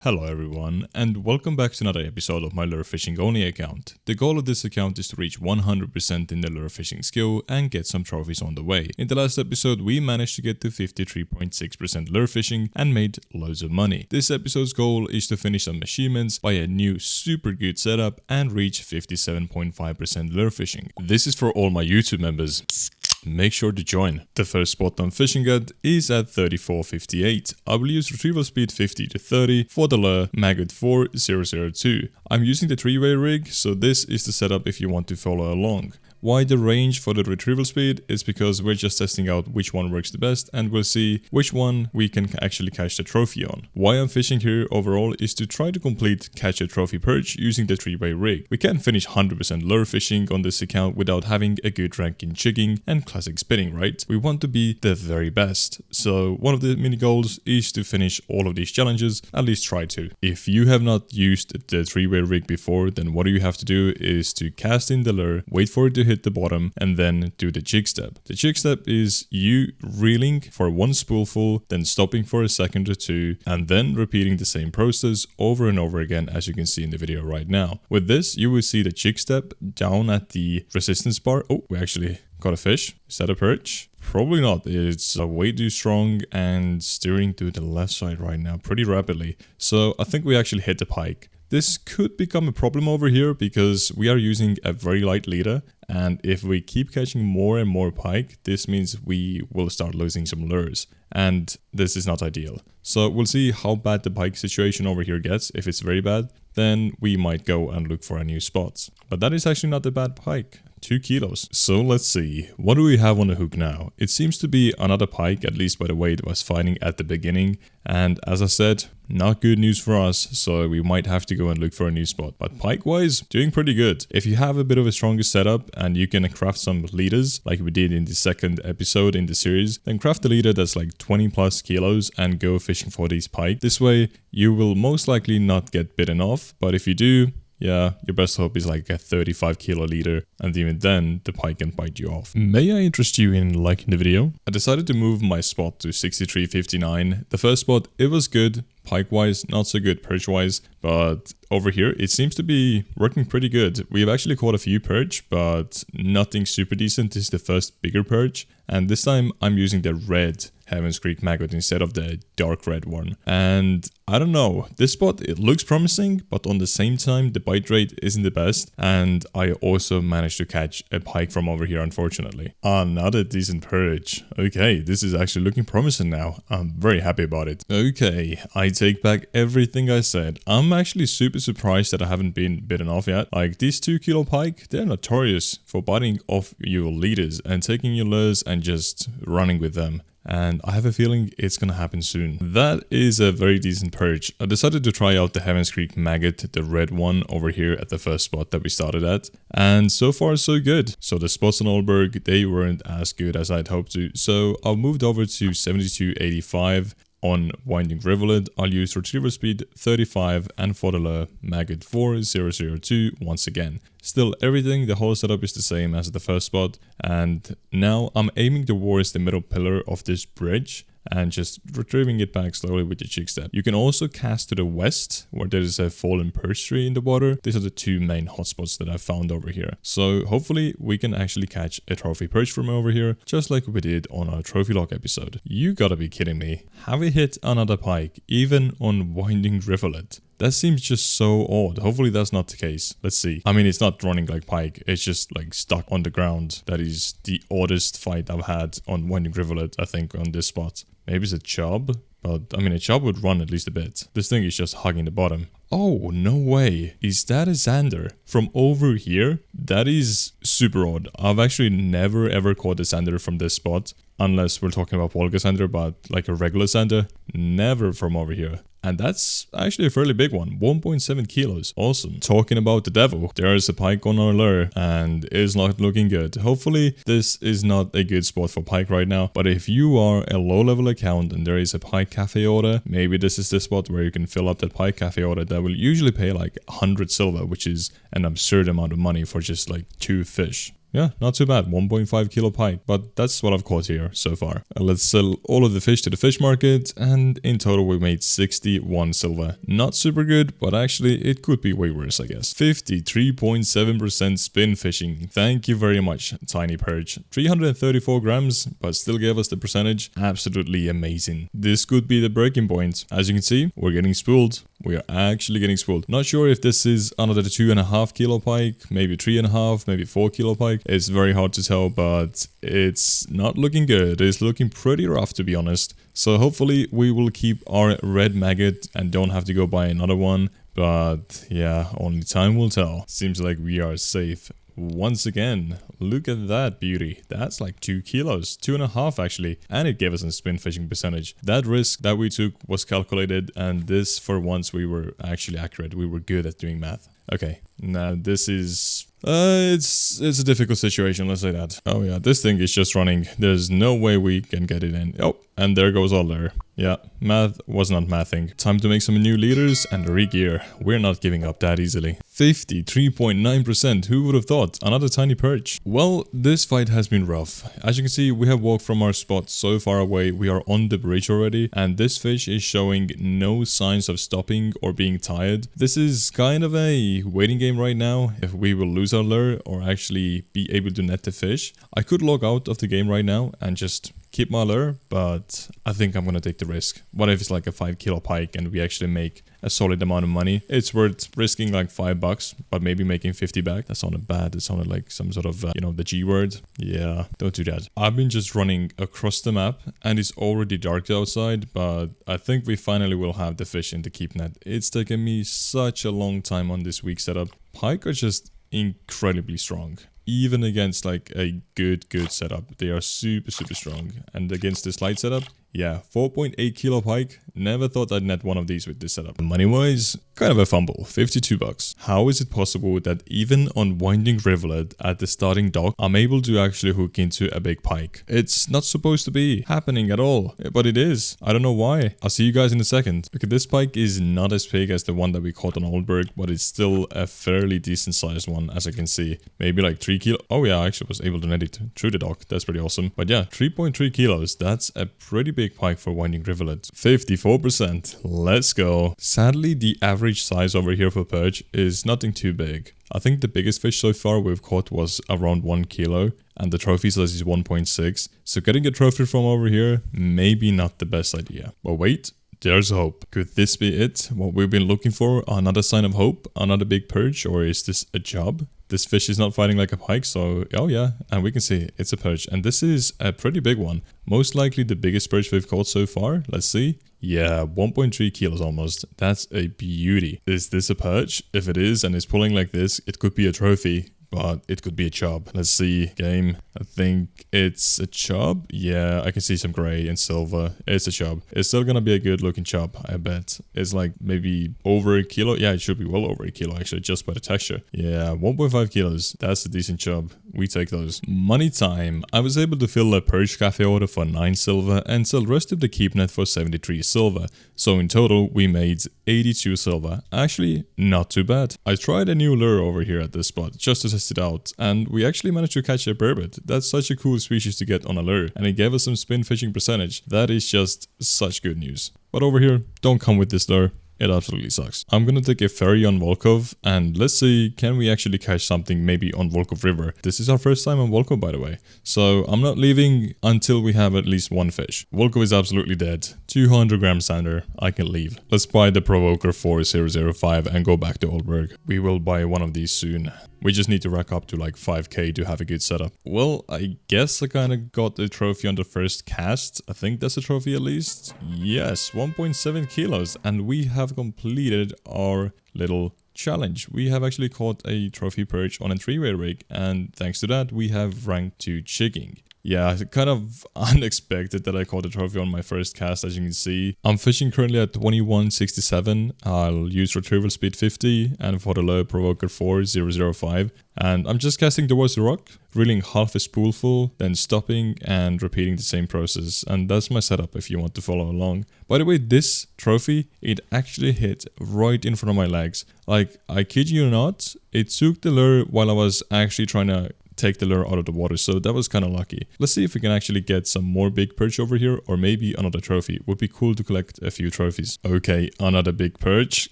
Hello everyone, and welcome back to another episode of my lure fishing only account. The goal of this account is to reach 100% in the lure fishing skill and get some trophies on the way. In the last episode we managed to get to 53.6% lure fishing and made loads of money. This episode's goal is to finish some achievements, buy a new super good setup and reach 57.5% lure fishing. This is for all my YouTube members. Make sure to join. The first spot on Fishing Guide is at 34.58. I will use retrieval speed 50 to 30 for the lure Maggot 4002. I'm using the 3-way rig, so this is the setup if you want to follow along. Why the range for the retrieval speed is because we're just testing out which one works the best and we'll see which one we can actually catch the trophy on. Why I'm fishing here overall is to try to complete catch a trophy perch using the 3-way rig. We can't finish 100% lure fishing on this account without having a good rank in jigging and classic spinning, right? We want to be the very best. So one of the mini goals is to finish all of these challenges, at least try to. If you have not used the 3-way rig before, then what you have to do is to cast in the lure, wait for it to hit the bottom and then do the jig step. The jig step is you reeling for one spoolful, then stopping for a second or two, and then repeating the same process over and over again as you can see in the video right now. With this, you will see the jig step down at the resistance bar. Oh, we actually got a fish. Is that a perch? Probably not. It's way too strong and steering to the left side right now pretty rapidly. So I think we actually hit the pike. This could become a problem over here because we are using a very light leader, and if we keep catching more and more pike, this means we will start losing some lures, and this is not ideal. So we'll see how bad the pike situation over here gets. If it's very bad, then we might go and look for a new spot. But that is actually not a bad pike. 2 kilos. So let's see, what do we have on the hook now? It seems to be another pike, at least by the way it was fighting at the beginning. And as I said, not good news for us, so we might have to go and look for a new spot. But pike wise, doing pretty good. If you have a bit of a stronger setup and you can craft some leaders like we did in the second episode in the series, then craft a leader that's like 20 plus kilos and go fishing for these pike. This way you will most likely not get bitten off, but if you do, yeah, your best hope is like a 35 kilo leader, and even then the pike can bite you off. May I interest you in liking the video? I decided to move my spot to 63.59. The first spot, it was good, pike wise, not so good perch wise, but over here it seems to be working pretty good. We've actually caught a few perch, but nothing super decent. This is the first bigger perch, and this time I'm using the red Heaven's Creek maggot instead of the dark red one. And I don't know, this spot, it looks promising, but on the same time the bite rate isn't the best, and I also managed to catch a pike from over here, unfortunately. Another decent perch. Okay, this is actually looking promising now. I'm very happy about it. Okay, I take back everything I said. I'm actually super surprised that I haven't been bitten off yet. Like, these 2 kilo pike, they're notorious for biting off your leaders and taking your lures and just running with them. And I have a feeling it's gonna happen soon. That is a very decent perch. I decided to try out the Heaven's Creek maggot, the red one over here at the first spot that we started at. And so far so good. So the spots on Burg, they weren't as good as I'd hoped to. So I moved over to 72.85. On Winding Rivulet, I'll use retrieval speed 35 and for the lure Maggot 4002 once again. Still, everything, the whole setup is the same as the first spot, and now I'm aiming towards the middle pillar of this bridge and just retrieving it back slowly with the jig step. You can also cast to the west where there is a fallen perch tree in the water. These are the 2 main hotspots that I found over here. So hopefully we can actually catch a trophy perch from over here, just like we did on our trophy log episode. You gotta be kidding me. Have we hit another pike, even on Winding Rivulet? That seems just so odd. Hopefully that's not the case. Let's see. I mean, it's not running like pike. It's just like stuck on the ground. That is the oddest fight I've had on Winding Rivulet, I think, on this spot. Maybe it's a chub, but I mean, a chub would run at least a bit. This thing is just hugging the bottom. Oh, no way. Is that a zander? From over here? That is super odd. I've actually never ever caught a zander from this spot. Unless we're talking about Volga zander, but like a regular zander. Never from over here. And that's actually a fairly big one, 1.7 kilos. Awesome. Talking about the devil, there is a pike on our lure and it's not looking good. Hopefully this is not a good spot for pike right now, but if you are a low level account and there is a pike cafe order, maybe this is the spot where you can fill up that pike cafe order that will usually pay like 100 silver, which is an absurd amount of money for just like 2 fish. Yeah, not too bad. 1.5 kilo pike, but that's what I've caught here so far. Let's sell all of the fish to the fish market, and in total we made 61 silver. Not super good, but actually it could be way worse, I guess. 53.7% spin fishing. Thank you very much, Tiny Perch. 334 grams, but still gave us the percentage. Absolutely amazing. This could be the breaking point. As you can see, we're getting spooled. We are actually getting spooled. Not sure if this is another 2.5 kilo pike, maybe 3.5, maybe 4 kilo pike. It's very hard to tell, but it's not looking good. It's looking pretty rough, to be honest. So hopefully we will keep our red maggot and don't have to go buy another one. But yeah, only time will tell. Seems like we are safe. Once again, look at that beauty. That's like 2 kilos, 2.5 actually, and it gave us a spin fishing percentage. That risk that we took was calculated, and this for once we were actually accurate. We were good at doing math. Okay, now this is it's a difficult situation, let's say that. Oh yeah, this thing is just running. There's no way we can get it in. Oh, and there goes all there. Yeah, math was not mathing. Time to make some new leaders and re-gear. We're not giving up that easily. 53.9%. Who would have thought? Another tiny perch. Well, this fight has been rough. As you can see, we have walked from our spot so far away. We are on the bridge already, and this fish is showing no signs of stopping or being tired. This is kind of a waiting game right now. If we will lose our lure or actually be able to net the fish, I could log out of the game right now and just keep my lure, but I think I'm gonna take the risk. What if it's like a 5 kilo pike and we actually make a solid amount of money? It's worth risking like $5, but maybe making 50 back. That sounded bad. It sounded like some sort of, you know, the G word. Yeah, don't do that. I've been just running across the map and it's already dark outside, but I think we finally will have the fish in the keep net. It's taken me such a long time on this weak setup. Pike are just incredibly strong. Even against like a good setup, they are super strong. And against this light setup, yeah, 4.8 kilo pike. Never thought I'd net one of these with this setup. Money wise, kind of a fumble, $52. How is it possible that even on winding rivulet at the starting dock, I'm able to actually hook into a big pike? It's not supposed to be happening at all, but it is. I don't know why. I'll see you guys in a second. Okay, this pike is not as big as the one that we caught on Old Burg, but it's still a fairly decent sized one, as I can see. Maybe like 3 kilo. Oh yeah, I actually was able to net it through the dock. That's pretty awesome. But yeah, 3.3 kilos. That's a pretty big pike for winding rivulet. 54%. Let's go. Sadly, the average size over here for perch is nothing too big. I think the biggest fish so far we've caught was around 1 kilo, and the trophy size is 1.6. So getting a trophy from over here, maybe not the best idea. But wait, there's hope. Could this be it? What we've been looking for? Another sign of hope? Another big perch? Or is this a job? This fish is not fighting like a pike, so oh yeah, and we can see it's a perch, and this is a pretty big one. Most likely the biggest perch we've caught so far. Let's see. Yeah, 1.3 kilos almost. That's a beauty. Is this a perch? If it is and it's pulling like this, it could be a trophy. But it could be a chub. Let's see. Game. I think it's a chub. Yeah, I can see some gray and silver. It's a chub. It's still gonna be a good looking chub, I bet. It's like maybe over a kilo. Yeah, it should be well over a kilo actually, just by the texture. Yeah, 1.5 kilos. That's a decent chub. We take those. Money time. I was able to fill a perch cafe order for 9 silver and sell rest of the keep net for 73 silver. So in total, we made 82 silver. Actually, not too bad. I tried a new lure over here at this spot just to test it out, and we actually managed to catch a burbot. That's such a cool species to get on a lure, and it gave us some spin fishing percentage. That is just such good news. But over here, don't come with this lure. It absolutely sucks. I'm gonna take a ferry on Volkov, and let's see, can we actually catch something maybe on Volkov River? This is our first time on Volkov, by the way. So I'm not leaving until we have at least one fish. Volkov is absolutely dead. 200 gram sander. I can leave. Let's buy the Provoker 4005 and go back to Oldberg. We will buy one of these soon. We just need to rack up to like 5k to have a good setup. Well, I guess I kind of got the trophy on the first cast. I think that's a trophy at least. Yes, 1.7 kilos. And we have completed our little challenge. We have actually caught a trophy perch on a 3-way rig. And thanks to that, we have ranked to jigging. Yeah, kind of unexpected that I caught a trophy on my first cast, as you can see. I'm fishing currently at 2167. I'll use retrieval speed 50 and for the lure Provoker 4005. And I'm just casting towards the rock, reeling half a spoolful, then stopping and repeating the same process. And that's my setup if you want to follow along. By the way, this trophy, it actually hit right in front of my legs. Like, I kid you not, it took the lure while I was actually trying to take the lure out of the water, so that was kind of lucky. Let's see if we can actually get some more big perch over here, or maybe another trophy. Would be cool to collect a few trophies. Okay, another big perch.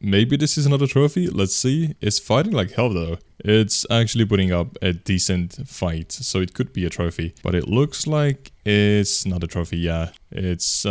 Maybe this is another trophy. Let's see. It's fighting like hell though. It's actually putting up a decent fight, so it could be a trophy. But it looks like it's not a trophy. Yeah, it's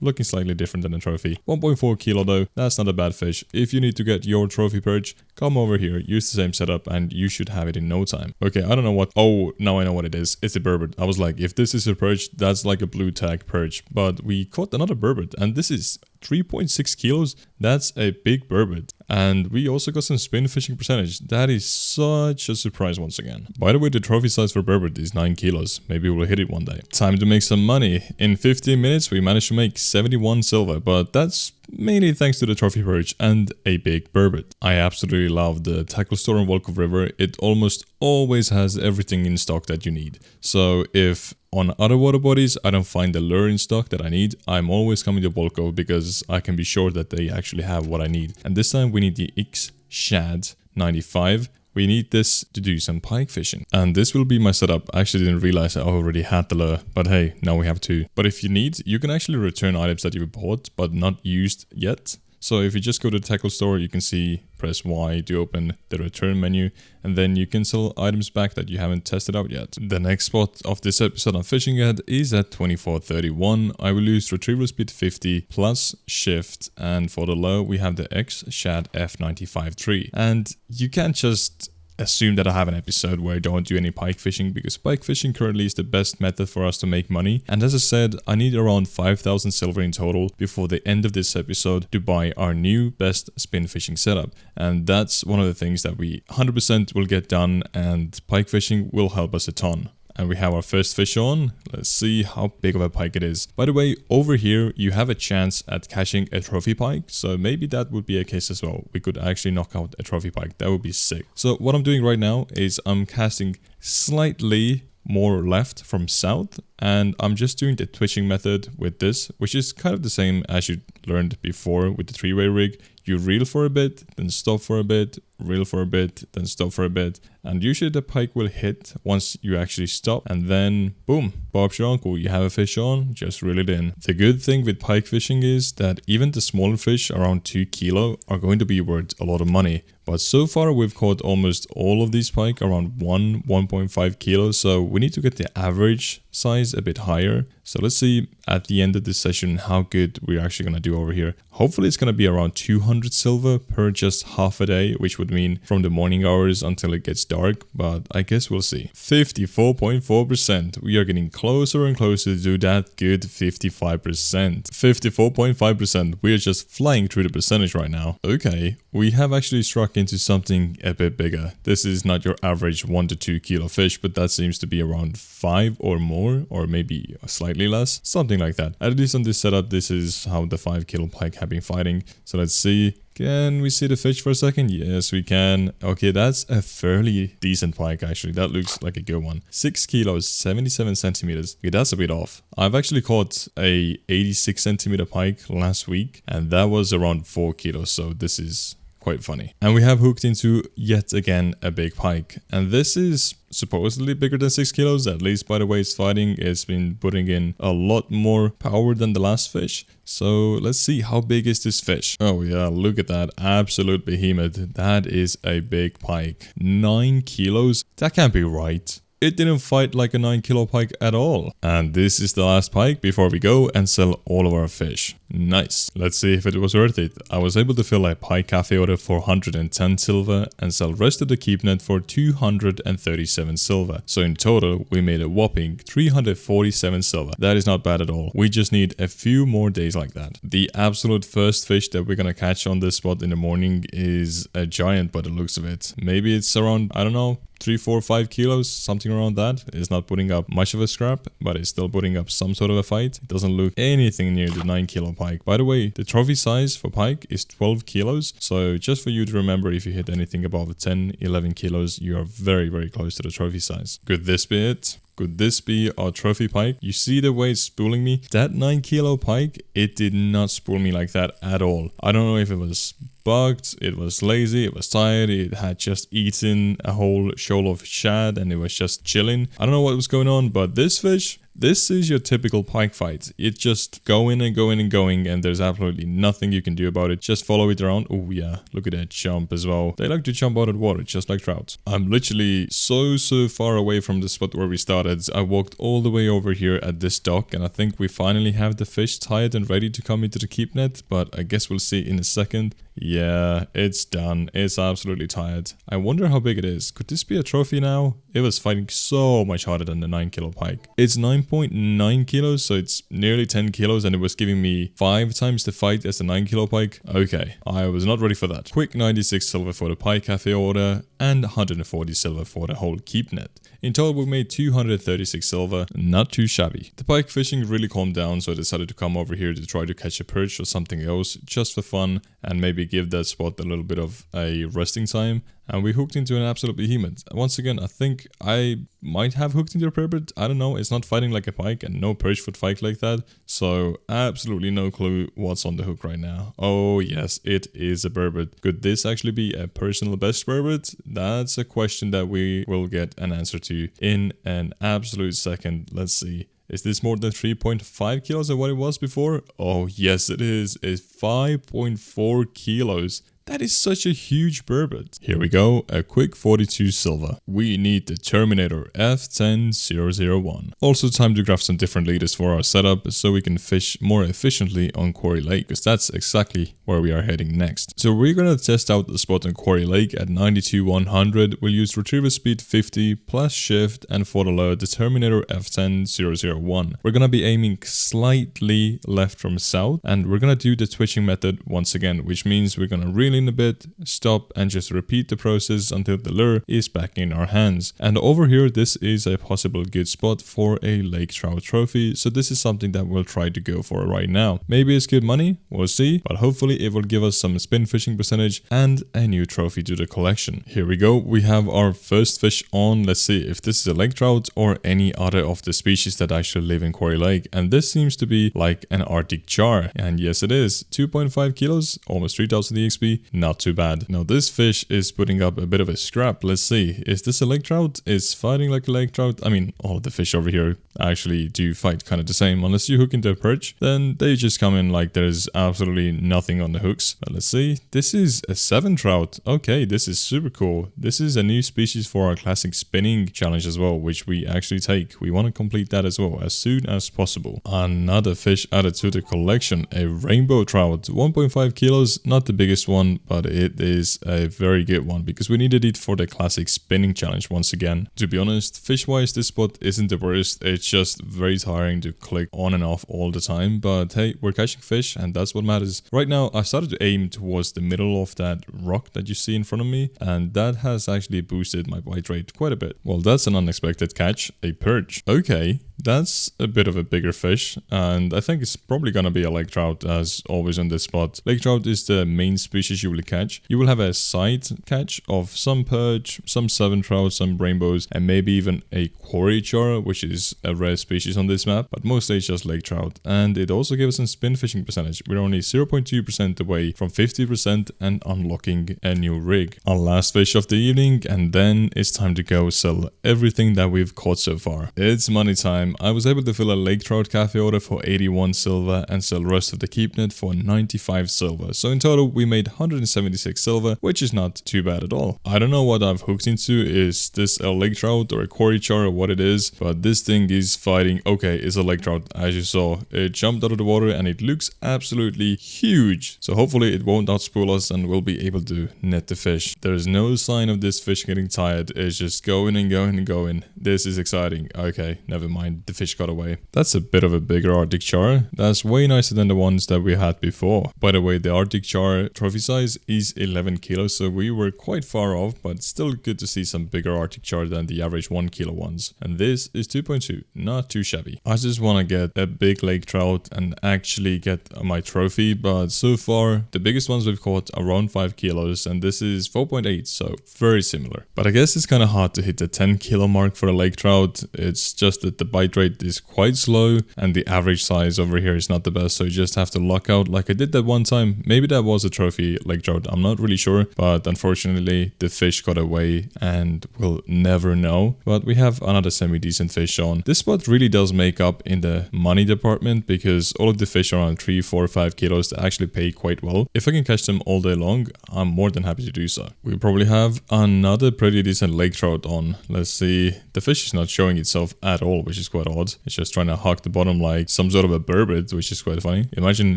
looking slightly different than a trophy. 1.4 kilo though. That's not a bad fish. If you need to get your trophy perch, come over here, use the same setup, and you should have it in no time. Okay, I don't know what... Oh, now I know what it is. It's a burbot. I was like, if this is a perch, that's like a blue tag perch. But we caught another burbot, and this is 3.6 kilos. That's a big burbot. And we also got some spin fishing percentage. That is such a surprise once again. By the way, the trophy size for burbot is 9 kilos. Maybe we'll hit it one day. Time to make some money. In 15 minutes, we managed to make 71 silver, but that's mainly thanks to the trophy perch and a big burbot. I absolutely love the tackle store in Volkov River. It almost always has everything in stock that you need. So if on other water bodies I don't find the lure in stock that I need, I'm always coming to Volkov because I can be sure that they actually have what I need. And this time we need the X Shad 95. We need this to do some pike fishing. And this will be my setup. I actually didn't realize I already had the lure, but hey, now we have two. But if you need, you can actually return items that you bought but not used yet. So if you just go to the tackle store, you can see, press Y to open the return menu, and then you can sell items back that you haven't tested out yet. The next spot of this episode I'm fishing at is at 2431. I will use retrieval speed 50 plus shift, and for the low we have the X Shad F95 and you can't just assume that I have an episode where I don't do any pike fishing, because pike fishing currently is the best method for us to make money. And as I said, I need around 5,000 silver in total before the end of this episode to buy our new best spin fishing setup. And that's one of the things that we 100% will get done, and pike fishing will help us a ton. And we have our first fish on. Let's see how big of a pike it is. By the way, over here you have a chance at catching a trophy pike, so maybe that would be a case as well. We could actually knock out a trophy pike. That would be sick. So what I'm doing right now is I'm casting slightly more left from south, and I'm just doing the twitching method with this, which is kind of the same as you learned before with the three-way rig. You reel for a bit, then stop for a bit, reel for a bit, then stop for a bit, and usually the pike will hit once you actually stop, and then boom, Bob's your uncle, you have a fish on, just reel it in. The good thing with pike fishing is that even the smaller fish around 2 kilo are going to be worth a lot of money. But so far we've caught almost all of these pike around 1.5 kilos, so we need to get the average size a bit higher. So let's see at the end of this session how good we're actually going to do over here. Hopefully it's going to be around 200 silver per just half a day, which would mean from the morning hours until it gets dark, but I guess we'll see. 54.4%. We are getting closer and closer to that good 55%. 54.5%. We are just flying through the percentage right now. Okay, we have actually struck into something a bit bigger. This is not your average 1 to 2 kilo fish, but that seems to be around 5 or more, or maybe slightly less, something like that. At least on this setup, this is how the 5 kilo pike have been fighting. So let's see. Can we see the fish for a second? Yes, we can. Okay, that's a fairly decent pike actually. That looks like a good one. 6 kilos, 77 centimeters. Okay, that's a bit off. I've actually caught a 86 centimeter pike last week, and that was around 4 kilos. So this is quite funny. And we have hooked into yet again a big pike, and this is supposedly bigger than 6 kilos, at least by the way it's fighting. It's been putting in a lot more power than the last fish. So let's see, how big is this fish? Oh yeah, look at that absolute behemoth. That is a big pike. 9 kilos? That can't be right. It didn't fight like a 9 kilo pike at all. And this is the last pike before we go and sell all of our fish. Nice. Let's see if it was worth it. I was able to fill a pike cafe order for 110 silver and sell rest of the keep net for 237 silver. So in total, we made a whopping 347 silver. That is not bad at all. We just need a few more days like that. The absolute first fish that we're gonna catch on this spot in the morning is a giant by the looks of it. Maybe it's around, I don't know, 3, 4, 5 kilos, something around that. It's not putting up much of a scrap, but it's still putting up some sort of a fight. It doesn't look anything near the 9 kilo pike. By the way, the trophy size for pike is 12 kilos. So just for you to remember, if you hit anything above 10, 11 kilos, you are very, very close to the trophy size. Could this be it? Could this be our trophy pike? You see the way it's spooling me? That 9 kilo pike, it did not spool me like that at all. I don't know if it was bugged, it was lazy, it was tired, it had just eaten a whole shoal of shad and it was just chilling. I don't know what was going on, but this fish, this is your typical pike fight. It's just going and going and going, and there's absolutely nothing you can do about it. Just follow it around. Oh yeah, look at that jump as well. They like to jump out of water, just like trout. I'm literally so far away from the spot where we started. I walked all the way over here at this dock, and I think we finally have the fish tied and ready to come into the keep net, but I guess we'll see in a second. Yeah, it's done. It's absolutely tired. I wonder how big it is. Could this be a trophy now? It was fighting so much harder than the 9 kilo pike. It's 9.9 kilos, so it's nearly 10 kilos, and it was giving me 5 times the fight as the 9 kilo pike. Okay, I was not ready for that. Quick 96 silver for the pike cafe order, and 140 silver for the whole keep net. In total, we made 236 silver, not too shabby. The pike fishing really calmed down, so I decided to come over here to try to catch a perch or something else, just for fun, and maybe give that spot a little bit of a resting time. And we hooked into an absolute behemoth. Once again, I think I might have hooked into a burbot. I don't know, it's not fighting like a pike, and no perch would fight like that. So absolutely no clue what's on the hook right now. Oh yes, it is a burbot. Could this actually be a personal best burbot? That's a question that we will get an answer to in an absolute second. Let's see. Is this more than 3.5 kilos of what it was before? Oh yes it is. It's 5.4 kilos. That is such a huge burbot. Here we go, a quick 42 silver. We need the Terminator F10001. Also time to grab some different leaders for our setup so we can fish more efficiently on Kuori Lake, because that's exactly where we are heading next. So we're gonna test out the spot on Kuori Lake at 92-100. We'll use retriever speed 50 plus shift, and for the lure, the Terminator F10001. We're gonna be aiming slightly left from south, and we're gonna do the twitching method once again, which means we're gonna reel in a bit, stop, and just repeat the process until the lure is back in our hands. And over here, this is a possible good spot for a lake trout trophy, so this is something that we'll try to go for right now. Maybe it's good money, we'll see, but hopefully it will give us some spin fishing percentage and a new trophy to the collection. Here we go, we have our first fish on. Let's see if this is a lake trout or any other of the species that actually live in Kuori Lake, and this seems to be like an Arctic char, and yes it is. 2.5 kilos, almost 3000 EXP. Not too bad. Now this fish is putting up a bit of a scrap. Let's see. Is this a lake trout? It's fighting like a lake trout. I mean, all of the fish over here actually do fight kind of the same. Unless you hook into a perch, then they just come in like there's absolutely nothing on the hooks. But let's see. This is a 7 trout. Okay, this is super cool. This is a new species for our classic spinning challenge as well, which we actually take. We want to complete that as well as soon as possible. Another fish added to the collection, a rainbow trout. 1.5 kilos, not the biggest one, but it is a very good one because we needed it for the classic spinning challenge once again. To be honest, fish-wise, this spot isn't the worst. It's just very tiring to click on and off all the time, but hey, we're catching fish and that's what matters. Right now, I started to aim towards the middle of that rock that you see in front of me, and that has actually boosted my bite rate quite a bit. Well, that's an unexpected catch, a perch. Okay. That's a bit of a bigger fish, and I think it's probably gonna be a lake trout as always on this spot. Lake trout is the main species you will catch. You will have a side catch of some perch, some 7 trout, some rainbows, and maybe even a Kuori char, which is a rare species on this map, but mostly it's just lake trout. And it also gives us some spin fishing percentage. We're only 0.2% away from 50% and unlocking a new rig. Our last fish of the evening, and then it's time to go sell everything that we've caught so far. It's money time. I was able to fill a lake trout cafe order for 81 silver and sell the rest of the keep net for 95 silver. So in total we made 176 silver, which is not too bad at all. I don't know what I've hooked into. Is this a lake trout or a Kuori char or what it is, but this thing is fighting. Okay, it's a lake trout, as you saw. It jumped out of the water and it looks absolutely huge. So hopefully it won't outspool us and we'll be able to net the fish. There's no sign of this fish getting tired. It's just going and going and going. This is exciting. Okay, never mind. The fish got away. That's a bit of a bigger Arctic char. That's way nicer than the ones that we had before. By the way, the Arctic char trophy size is 11 kilos, so we were quite far off, but still good to see some bigger Arctic char than the average 1 kilo ones. And this is 2.2, not too shabby. I just want to get a big lake trout and actually get my trophy, but so far the biggest ones we've caught are around 5 kilos, and this is 4.8, so very similar. But I guess it's kind of hard to hit the 10 kilo mark for a lake trout. It's just that the bite bite rate is quite slow and the average size over here is not the best, so you just have to luck out like I did that one time. Maybe that was a trophy lake trout, I'm not really sure, but unfortunately the fish got away and we'll never know. But we have another semi-decent fish on. This spot really does make up in the money department because all of the fish around 3, 4, 5 kilos they actually pay quite well. If I can catch them all day long, I'm more than happy to do so. We probably have another pretty decent lake trout on. Let's see. The fish is not showing itself at all, which is quite odd. It's just trying to hug the bottom like some sort of a burbot, which is quite funny. Imagine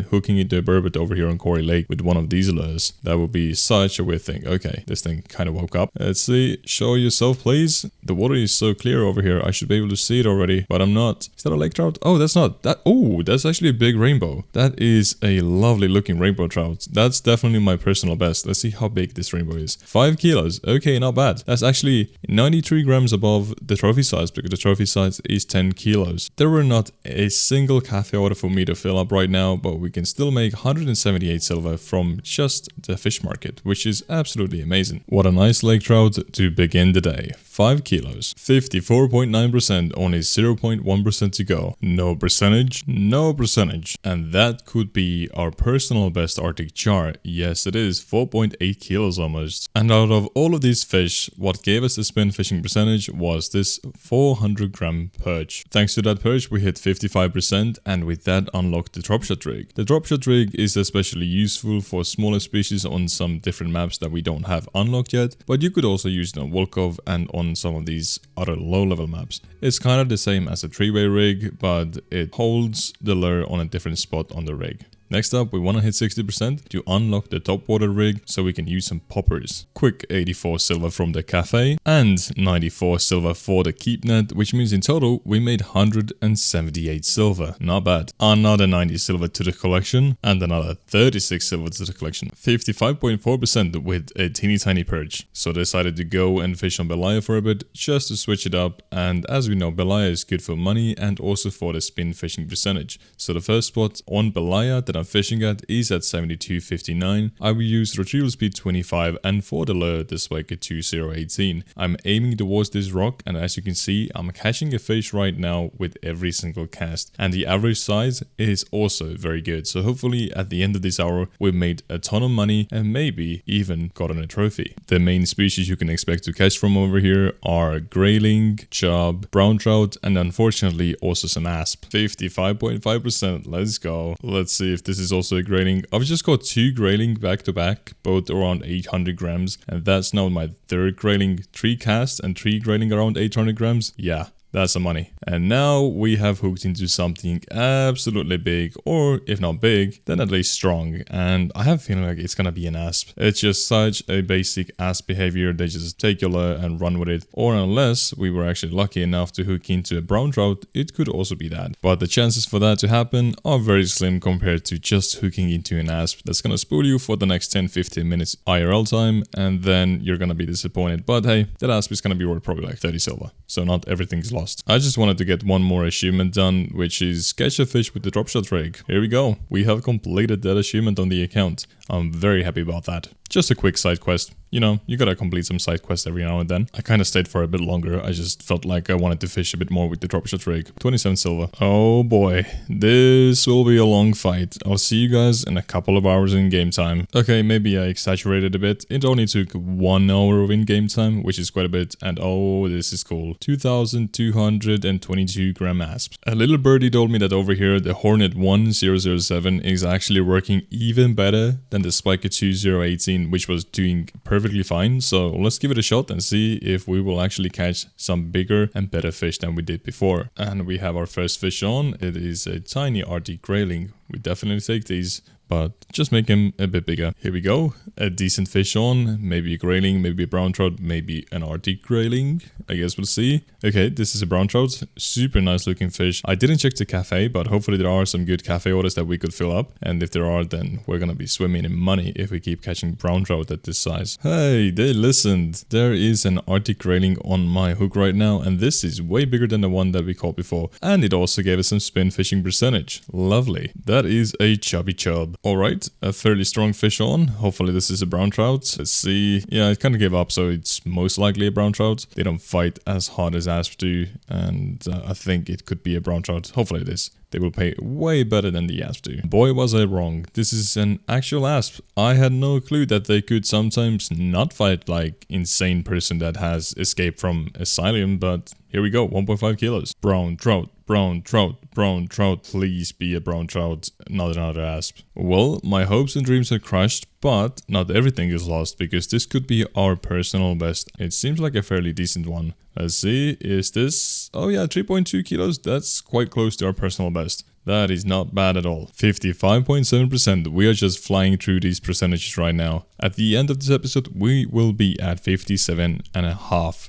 hooking into a burbot over here on Kuori Lake with one of these lures. That would be such a weird thing. Okay, this thing kind of woke up. Let's see. Show yourself, please. The water is so clear over here. I should be able to see it already, but I'm not. Is that a lake trout? Oh, that's not. That. Oh, that's actually a big rainbow. That is a lovely looking rainbow trout. That's definitely my personal best. Let's see how big this rainbow is. 5 kilos. Okay, not bad. That's actually 93 grams above the trophy size because the trophy size is 10 kilos. There were not a single cafe order for me to fill up right now, but we can still make 178 silver from just the fish market, which is absolutely amazing. What a nice lake trout to begin the day. 5 kilos, 54.9%, only 0.1% to go. No percentage, no percentage. And that could be our personal best Arctic char. Yes, it is 4.8 kilos almost. And out of all of these fish, what gave us the spin fishing percentage was this 400 gram perch. Thanks to that perch, we hit 55% and with that unlocked the dropshot rig. The dropshot rig is especially useful for smaller species on some different maps that we don't have unlocked yet, but you could also use it on Volkov and on some of these other low-level maps. It's kind of the same as a 3-way rig, but it holds the lure on a different spot on the rig. Next up, we want to hit 60% to unlock the top water rig so we can use some poppers. Quick 84 silver from the cafe and 94 silver for the keep net, which means in total we made 178 silver. Not bad. Another 90 silver to the collection and another 36 silver to the collection. 55.4% with a teeny tiny perch. So decided to go and fish on Belaya for a bit just to switch it up, and as we know, Belaya is good for money and also for the spin fishing percentage. So the first spot on Belaya that I'm fishing at is at 72.59. I will use retrieval speed 25 and for the lure the Spiker 2018. I'm aiming towards this rock and as you can see I'm catching a fish right now with every single cast, and the average size is also very good. So hopefully at the end of this hour we've made a ton of money and maybe even gotten a trophy. The main species you can expect to catch from over here are grayling, chub, brown trout, and unfortunately also some asp. 55.5%. Let's go. Let's see if this is also a grayling. I've just got 2 grayling back to back, both around 800 grams, and that's now my 3rd grayling. 3 casts and 3 grayling around 800 grams. Yeah, that's some money. And now we have hooked into something absolutely big, or if not big, then at least strong. And I have a feeling like it's gonna be an asp. It's just such a basic asp behavior. They just take your lure and run with it. Or unless we were actually lucky enough to hook into a brown trout, it could also be that. But the chances for that to happen are very slim compared to just hooking into an asp that's gonna spool you for the next 10-15 minutes IRL time, and then you're gonna be disappointed. But hey, that asp is gonna be worth probably like 30 silver. So not everything's lost. I just wanted to get one more achievement done, which is catch a fish with the dropshot rig. Here we go. We have completed that achievement on the account. I'm very happy about that. Just a quick side quest. You know, you gotta complete some side quests every now and then. I kinda stayed for a bit longer. I just felt like I wanted to fish a bit more with the dropshot rig. 27 silver. Oh boy, this will be a long fight. I'll see you guys in a couple of hours in game time. Okay, maybe I exaggerated a bit. It only took 1 hour of in-game time, which is quite a bit. And oh, this is cool. 2,222 gram asps. A little birdie told me that over here, the Hornet 1007 is actually working even better than the Spiker 2018, which was doing perfectly fine. So let's give it a shot and see if we will actually catch some bigger and better fish than we did before. And we have our first fish on. It is a tiny Arctic grayling. We definitely take these, but just make him a bit bigger. Here we go. A decent fish on. Maybe a grayling, maybe a brown trout, maybe an Arctic grayling. I guess we'll see. Okay, this is a brown trout. Super nice looking fish. I didn't check the cafe, but hopefully there are some good cafe orders that we could fill up. And if there are, then we're gonna be swimming in money if we keep catching brown trout at this size. Hey, they listened. There is an Arctic grayling on my hook right now, and this is way bigger than the one that we caught before. And it also gave us some spin fishing percentage. Lovely. That is a chubby chub. Alright, a fairly strong fish on. Hopefully this is a brown trout. Let's see. Yeah, it kind of gave up, so it's most likely a brown trout. They don't fight as hard as asps do, and I think it could be a brown trout. Hopefully it is. They will pay way better than the asps do. Boy, was I wrong. This is an actual asp. I had no clue that they could sometimes not fight like insane person that has escaped from asylum, but here we go, 1.5 kilos. Brown trout, brown trout, brown trout. Please be a brown trout, not another asp. Well, my hopes and dreams are crushed, but not everything is lost because this could be our personal best. It seems like a fairly decent one. Let's see, is this? Oh yeah, 3.2 kilos. That's quite close to our personal best. That is not bad at all. 55.7%. We are just flying through these percentages right now. At the end of this episode, we will be at 57.5%.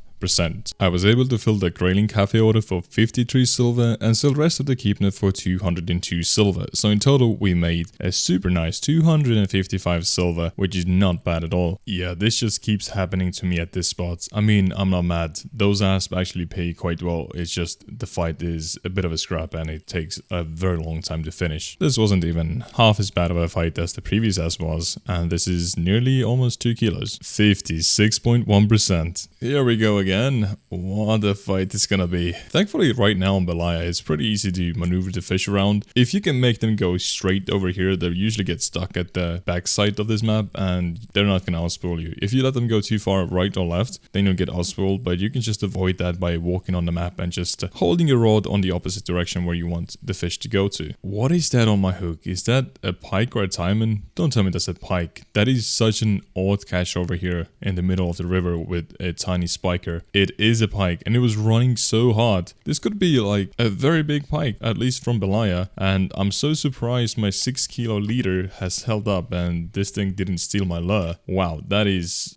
I was able to fill the Grayling Cafe order for 53 silver and sell the rest of the keep net for 202 silver. So in total we made a super nice 255 silver, which is not bad at all. Yeah, this just keeps happening to me at this spot. I mean, I'm not mad. Those asps actually pay quite well. It's just the fight is a bit of a scrap and it takes a very long time to finish. This wasn't even half as bad of a fight as the previous asp was, and this is nearly almost 2 kilos. 56.1%. Here we go again. What a fight it's gonna be. Thankfully right now on Belaya it's pretty easy to maneuver the fish around. If you can make them go straight over here, they usually get stuck at the backside of this map and they're not gonna outspool you. If you let them go too far right or left, then you'll get outspooled, but you can just avoid that by walking on the map and just holding your rod on the opposite direction where you want the fish to go to. What is that on my hook? Is that a pike or a taimen? Don't tell me that's a pike. That is such an odd catch over here in the middle of the river with a tiny spiker. It is a pike and it was running so hard. This could be like a very big pike, at least from Belaya, and I'm so surprised my 6 kilo leader has held up and this thing didn't steal my lure. Wow, that is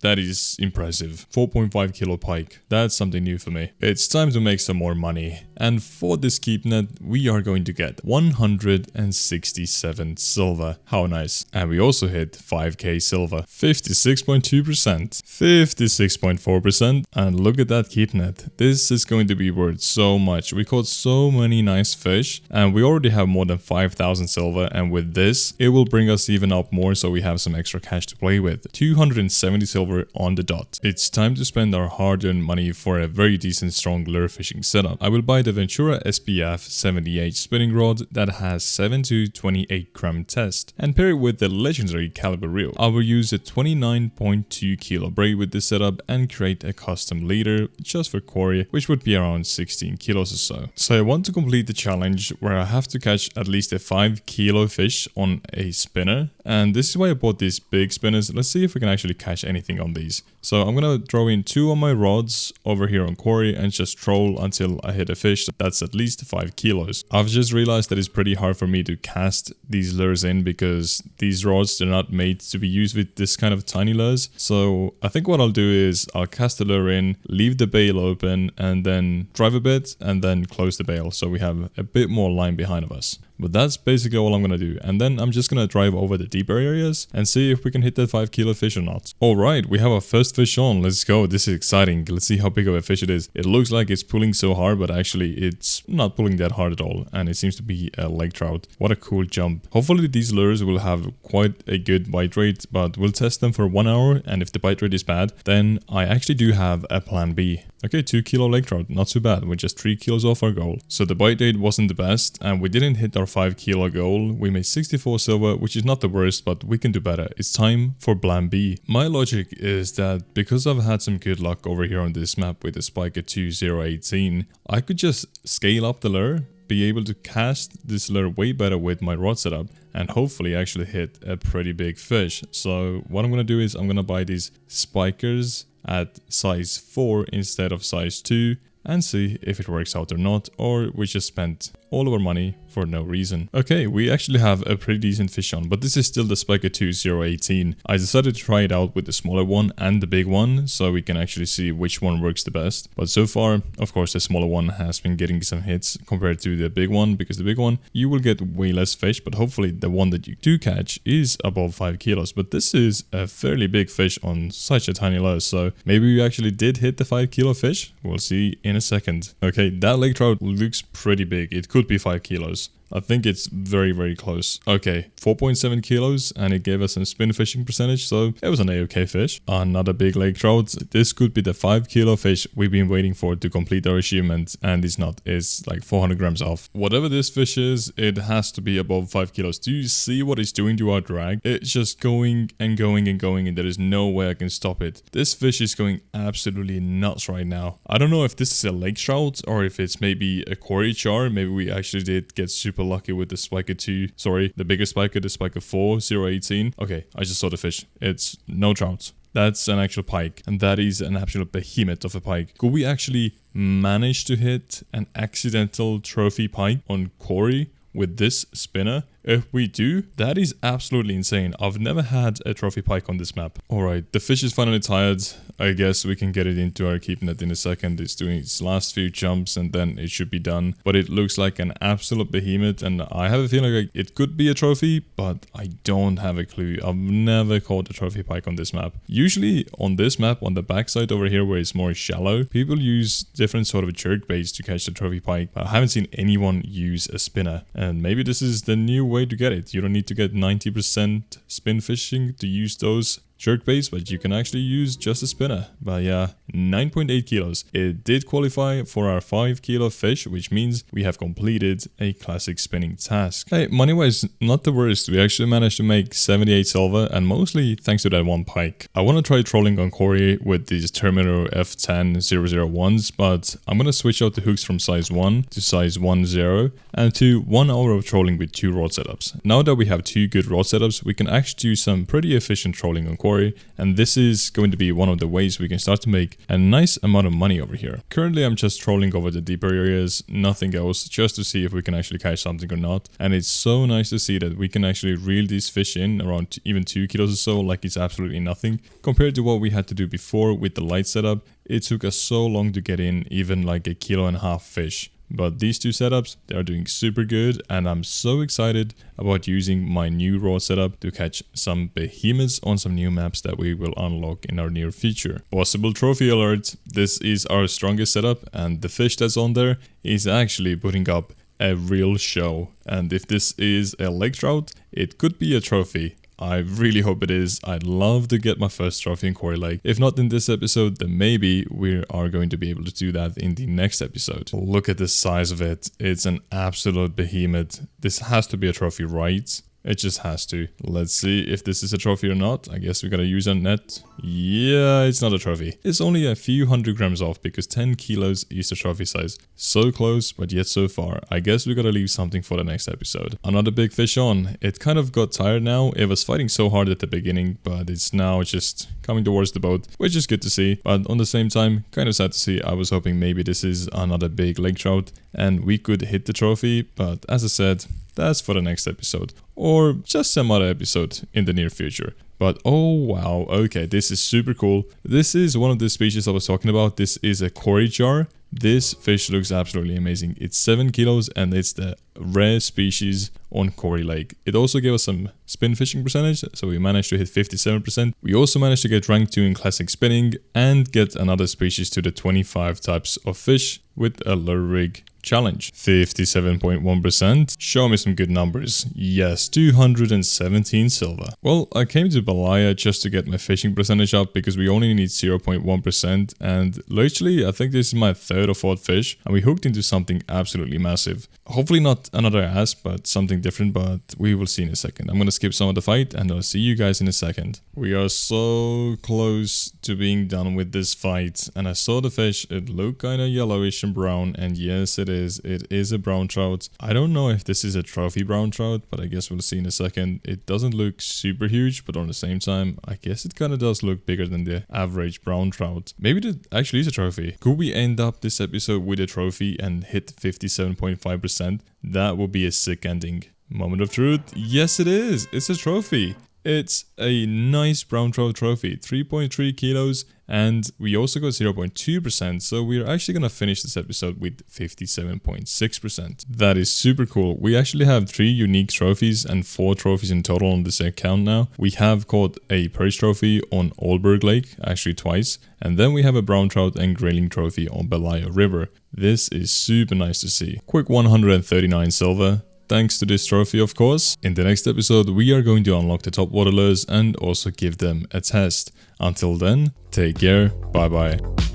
impressive. 4.5 kilo pike. That's something new for me. It's time to make some more money. And for this keep net, we are going to get 167 silver. How nice. And we also hit 5k silver. 56.2%. 56.4%. And look at that keep net. This is going to be worth so much. We caught so many nice fish and we already have more than 5,000 silver, and with this it will bring us even up more so we have some extra cash to play with. 270 silver on the dot. It's time to spend our hard-earned money for a very decent strong lure fishing setup. I will buy the Ventura SPF 78 spinning rod that has 7 to 28 gram test and pair it with the legendary caliber reel. I will use a 29.2 kilo braid with this setup and create a custom leader just for Kuori, which would be around 16 kilos or so. So I want to complete the challenge where I have to catch at least a 5 kilo fish on a spinner, and this is why I bought these big spinners. Let's see if we can actually catch anything on these. So I'm gonna throw in 2 on my rods over here on Kuori and just troll until I hit a fish that's at least 5 kilos. I've just realized that it's pretty hard for me to cast these lures in because these rods, they're not made to be used with this kind of tiny lures. So I think what I'll do is I'll cast the lure in, leave the bail open, and then drive a bit and then close the bail so we have a bit more line behind of us. But that's basically all I'm gonna do, and then I'm just gonna drive over the deeper areas and see if we can hit that 5 kilo fish or not. Alright, we have our first fish on. Let's go. This is exciting. Let's see how big of a fish it is. It looks like it's pulling so hard, but actually it's not pulling that hard at all, and it seems to be a lake trout. What a cool jump. Hopefully these lures will have quite a good bite rate, but we'll test them for 1 hour, and if the bite rate is bad, then I actually do have a plan B. Okay, 2 kilo lake trout, not too bad. We're just 3 kilos off our goal. So the bite rate wasn't the best, and we didn't hit our 5 kilo goal. We made 64 silver, which is not the worst, but we can do better. It's time for plan B. My logic is that because I've had some good luck over here on this map with the Spiker 2018, I could just scale up the lure, be able to cast this lure way better with my rod setup, and hopefully actually hit a pretty big fish. So what I'm gonna do is I'm gonna buy these spikers at size 4 instead of size 2 and see if it works out or not, or we just spent all of our money for no reason. Okay, we actually have a pretty decent fish on, but this is still the Spiker 2018. I decided to try it out with the smaller one and the big one, so we can actually see which one works the best. But so far, of course, the smaller one has been getting some hits compared to the big one, because the big one, you will get way less fish, but hopefully the one that you do catch is above 5 kilos. But this is a fairly big fish on such a tiny lure, so maybe we actually did hit the 5 kilo fish. We'll see in a second. Okay, that lake trout looks pretty big. It could be 5 kilos. I think it's very, very close. Okay, 4.7 kilos, and it gave us some spin fishing percentage, so it was an A-okay fish. Another big lake trout. This could be the 5 kilo fish we've been waiting for to complete our achievement, and it's not. It's like 400 grams off. Whatever this fish is, it has to be above 5 kilos. Do you see what it's doing to our drag? It's just going and going and going, and there is no way I can stop it. This fish is going absolutely nuts right now. I don't know if this is a lake trout or if it's maybe a Kuori char. Maybe we actually did get super lucky with the spiker 2. Sorry, the bigger spiker, the spiker 4, 018. Okay, I just saw the fish. It's no trout. That's an actual pike, and that is an absolute behemoth of a pike. Could we actually manage to hit an accidental trophy pike on Kuori with this spinner? If we do, that is absolutely insane. I've never had a trophy pike on this map. Alright, the fish is finally tired. I guess we can get it into our keep net in a second. It's doing its last few jumps and then it should be done. But it looks like an absolute behemoth, and I have a feeling like it could be a trophy, but I don't have a clue. I've never caught a trophy pike on this map. Usually on this map, on the backside over here where it's more shallow, people use different sort of jerk baits to catch the trophy pike. But I haven't seen anyone use a spinner, and maybe this is the new way to get it. You don't need to get 90% spin fishing to use those jerk baits, but you can actually use just a spinner. But yeah, 9.8 kilos. It did qualify for our 5 kilo fish, which means we have completed a classic spinning task. Hey, money wise, not the worst. We actually managed to make 78 silver, and mostly thanks to that one pike. I want to try trolling on Kuori with these Terminator F10 001s, but I'm gonna switch out the hooks from size 1 to size 10 and to 1 hour of trolling with 2 rod setups. Now that we have 2 good rod setups, we can actually do some pretty efficient trolling on Kuori, and this is going to be one of the ways we can start to make a nice amount of money over here. Currently I'm just trolling over the deeper areas, nothing else, just to see if we can actually catch something or not. And it's so nice to see that we can actually reel these fish in around even 2 kilos or so, like it's absolutely nothing compared to what we had to do before with the light setup. It took us so long to get in even like 1.5 kilo fish. But these 2 setups, they are doing super good, and I'm so excited about using my new raw setup to catch some behemoths on some new maps that we will unlock in our near future. Possible trophy alert! This is our strongest setup, and the fish that's on there is actually putting up a real show. And if this is a lake trout, it could be a trophy. I really hope it is. I'd love to get my first trophy in Kuori Lake. If not in this episode, then maybe we are going to be able to do that in the next episode. Look at the size of it. It's an absolute behemoth. This has to be a trophy, right? It just has to. Let's see if this is a trophy or not. I guess we gotta use our net. Yeah, it's not a trophy. It's only a few hundred grams off because 10 kilos is the trophy size. So close, but yet so far. I guess we gotta leave something for the next episode. Another big fish on. It kind of got tired now. It was fighting so hard at the beginning, but it's now just coming towards the boat, which is good to see. But on the same time, kind of sad to see. I was hoping maybe this is another big lake trout and we could hit the trophy, but as I said, that's for the next episode, or just some other episode in the near future. But oh wow, okay, this is super cool. This is one of the species I was talking about. This is a Kuori jar. This fish looks absolutely amazing. It's 7 kilos and it's the rare species on Kuori Lake. It also gave us some spin fishing percentage, so we managed to hit 57%. We also managed to get rank 2 in classic spinning and get another species to the 25 types of fish with a lure rig challenge. 57.1%. Show me some good numbers. Yes, 217 silver. Well, I came to Belaya just to get my fishing percentage up because we only need 0.1%, and literally I think this is my 3rd or 4th fish, and we hooked into something absolutely massive. Hopefully not another ass, but something different, but we will see in a second. I'm gonna skip some of the fight and I'll see you guys in a second. We are so close to being done with this fight, and I saw the fish. It looked kind of yellowish and brown, and yes, it is a brown trout. I don't know if this is a trophy brown trout, but I guess we'll see in a second. It doesn't look super huge, but on the same time, I guess it kind of does look bigger than the average brown trout. Maybe it actually is a trophy. Could we end up this episode with a trophy and hit 57.5%? That would be a sick ending. Moment of truth. Yes, it is. It's a trophy. It's a nice brown trout trophy, 3.3 kilos, and we also got 0.2%, so we're actually gonna finish this episode with 57.6%. That is super cool. We actually have 3 unique trophies and 4 trophies in total on this account now. We have caught a perch trophy on Burg Lake, actually twice, and then we have a brown trout and grayling trophy on Belaya River. This is super nice to see. Quick 139 silver. thanks to this trophy of course. In the next episode we are going to unlock the top water lures and also give them a test. Until then, take care, bye bye.